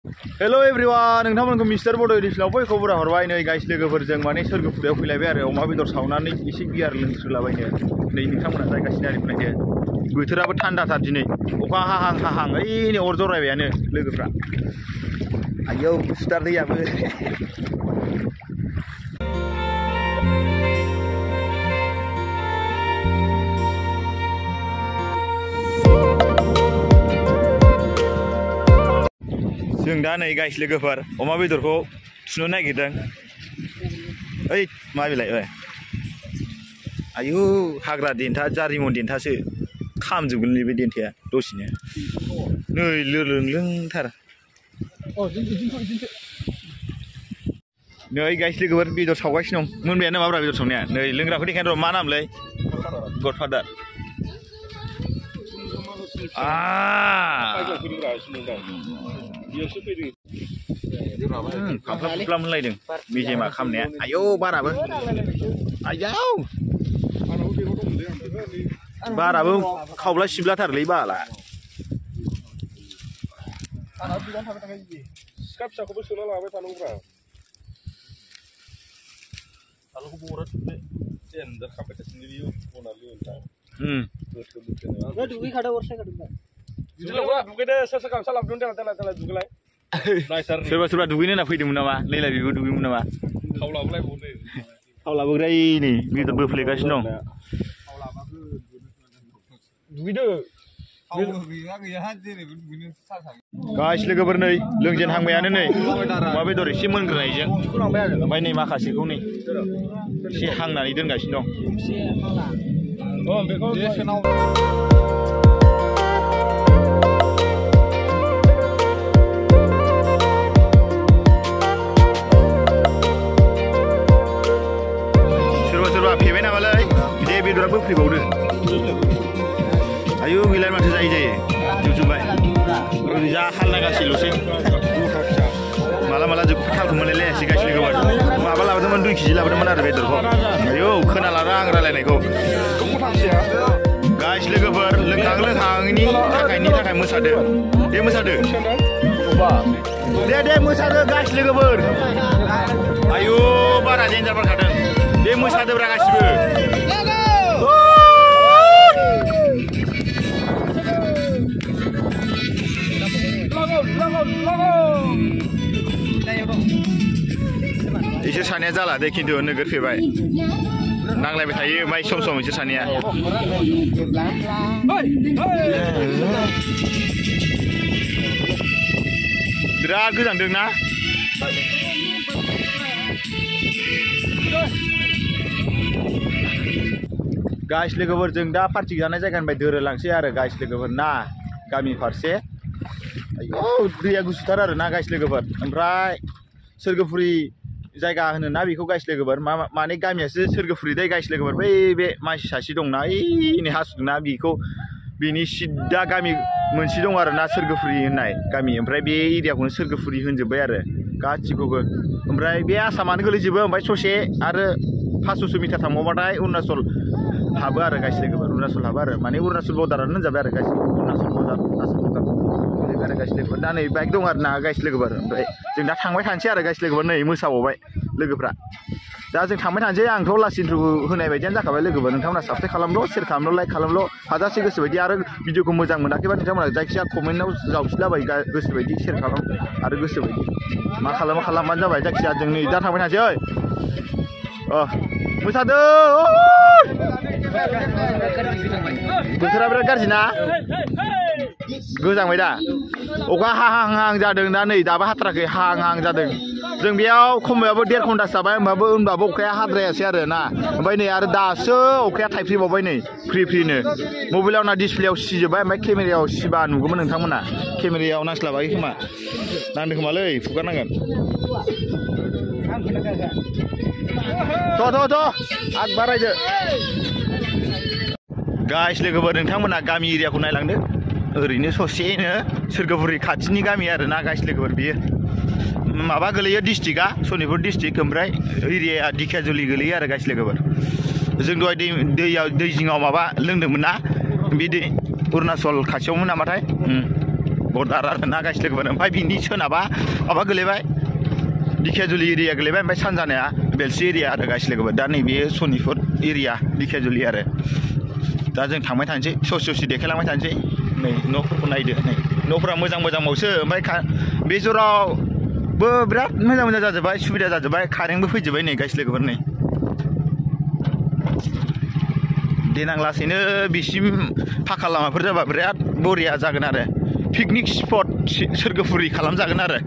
hello everyone नोंथांमोनखौ mister बड' एडिशनाव बयखौबो बराय हरबाय नै गाइस लोगोफोरजों माने सोरगोफुरियाव फैलायबाय आरो अमा बेदर सावनानै एसे बियार लोंस्रोलाबायनो नै नोंथांमोना जायगासिनो आरो नायदो बोथोराबो थान्दाथार दिनै अखा हाहां ओइनै अर जरायबायानो लोगोफ्रा आयौ गुसुथार दैयाबो जों दा नै गाइस लोगोफोर अमा बेदरखौ सुनो नागिरदों ओइ मा बिलाइ ओइ आयु हाग्रा देन्था जारिमन देन्थासो खामजोबगोन बे देन्थाया दसेनो नै लोंलोंथार नै गाइस लोगोफोर बेदर सावगासिनो दं मोनबायानो माब्रा बेदर सावनाया नै लोंग्राखौ देखायनो र' मा नामलै गडफादार खामफ्ला मोनलायदों मेजेमा खामनाया आयौ बाराबो आयौ बाराबो खावब्ला सिब्लाथारलै बाला सिखा फिसाखौबो सोना लाबाय थानांगौब्रा आलुखौ बरा थुबले जेनदार खाबाय थासिनो बियो बनालै नोंथां गोथौ दुगैखादो अर सायखादो बिदिलाय दुगैदो सोर गामसा लाबोदों देला दुगैलाय सोरबा दुगैनो होनना फैदोंमोन नामा लैला बेबो दुगैमोन नामा खाव लाबोग्राय नै बेदर बोफ्लेगासिनो दं दुगैदो गाइस लोगोफोर नै लोंजेनहांबायानो नै अमा बेदर एसे मोनग्रोनायजों ओमफ्राय नै माखासेखौ नै एसे हांनानै दोनगासिनो दं फेबाय नामालै दे बेदरा बोफ्लेबावदो आयु गैला माथो जायो जोबजोब्बाय जा हालनागासिल'सै माला जोब थालखौ मोनलायलायासै गाइस लोगोफोर माबा लाबोदोंमोन 2 केजि लाबोदोंमोन आरो बेदरखौ आयौ खोनालारा आं रायलायनायखौ गाइस लोगोफोर लोंखांनि थाखाय मोसादो दे मोसादो दे मोसादो गाइस लोगोफोर आयु बारा देन्जार बारखादों दे मोसादोब्रा गासिबो इसोर सानैया जाला दे खिन्थु नोगोर फेबाय नांलायबाय थायो ओमफ्राय सम इसोर सानैया बिराद गोजांदों ना गाइस लोगोफोर जों दा पार्टि जानाय जायगानिफ्राय दोरोलांसै आरो गाइस लोगोफोर ना गामि फारसे आयौ दैया गुसुथार आरो ना गाइस लोगोफोर ओमफ्राय सोरगोफुरि जायगा होनो ना बेखौ गाइस लोगोफोर माने गामियासो सोरगोफुरि दै गाइस लोगोफोर बै बे मानसि सासे दंना ओइनै हासुदोंना बेखौ बेनि सिदा गामि मोनसे दं आरो ना सोरगोफुरि होननाय गामि ओमफ्राय बे एरियाखौनो सोरगोफुरि होनजोब्बाय आरो गासिखौबो ओमफ्राय बे आसामानो गोलैजोबो ओमफ्राय ससे आरो 500 मिटार थांबावबाथाय अरुणाचल हाबो आरो गाइस लोगोफोर अरुणाचल हाबो आरो माने अरुणाचल बर्डारानो होनजाबाय आरो guys Arunachal border Assam border आरो गाइस लोगोफोर दा नै बाइक दं आरो ना गाइस लोगोफोर ओमफ्राय जों दा थांबाय थानोसै आरो गाइस लोगोफोर नै मोसाबावबाय लोगोफ्रा दा जों थांबाय थानोसै आंथ' लास्ट इन्ट्र' होनाय बायदियानो जाखाबाय लोगोफोर नोंथांमोना साबस्क्राइब खालामल' शेयार खालामल' लाइक खालामल' हाजासे गोसोबायदि आरो भिडिअखौ मोजां मोनाखैबा नोंथांमोना जायखिजाया कमेन्टआव जावसिलाबाय गोसोबायदि शेयार खालाम आरो गोसोबायदि मा खालामबानो जाबाय जायखिजाया जों नै दा थांबाय थानोसै मोसादो बोथोरा बिराद गाज्रि ना गोजांबाय दा अखा हाहां जादों दा नै दाबो हाथाराखै हाहां जादों जों बेयाव खमायाबो 1.5 घन्टासो जाबाय होनबाबो अखाया हाद्रायासै आरो ना ओमफ्राय नै आरो दासो अखाया थाइफ्रिबावबाय नै फ्रिनो मबाइलाव ना डिसप्लेयाव सिजोब्बाय ओमफ्राय केमेरायाव सिबा नुगौमोन नोंथांमोना केमेरायाव नांस्लाबाखै खोमा नांदों खोमालै फुगारनांगोन थ' आग बारायदो गाइस लोगोफोर नोंथांमोना गामि एरियाखौ नायलांदो ओरैनो ससेनो सोरगोफुरि खाथिनि गामि आरो ना गाइस लोगोफोर बियो माबा गोलैयो डिस्ट्रिक्टआ सनितपुर डिस्ट्रिक्ट ओमफ्राय एरियाया दिखियाजुलि गोलैयो आरो गाइस लोगोफोर जों दहाय दै जिङाव माबा लोंदोंमोन ना बे दै अरुणाचल खाथियावमोन नामाथाय बर्डार आरो ना गाइस लोगोफोर ओमफ्राय बिनि सोनाबा माबा गोलैबाय दिखियाजुलि एरिया गोलैबाय ओमफ्राय सानजानाया बेलसि एरिया आरो गाइस लोगोफोर दा नैबे सनितपुर एरिया दिखियाजुलि आरो दा जों थांबाय थानोसै ससे देखायलांबाय थानोसै नै न'फोरखौ नायदो नै न'फोरा मोजां मोजांबावसो ओमफ्राय बे जरावबो बिराद मोजां जाजोब्बाय सुबिदा जाजोब्बाय कारेन्टबो फैजोब्बाय नै गाइस लोगोफोर नै देनां लासैनो बिसिम फाखा लामाफोर जाबा बिराद बरिया जागोन आरो पिकनिक स्पट सोरगोफुरि खालामजागोन आरो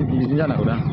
बिदिनो जानांगौ दा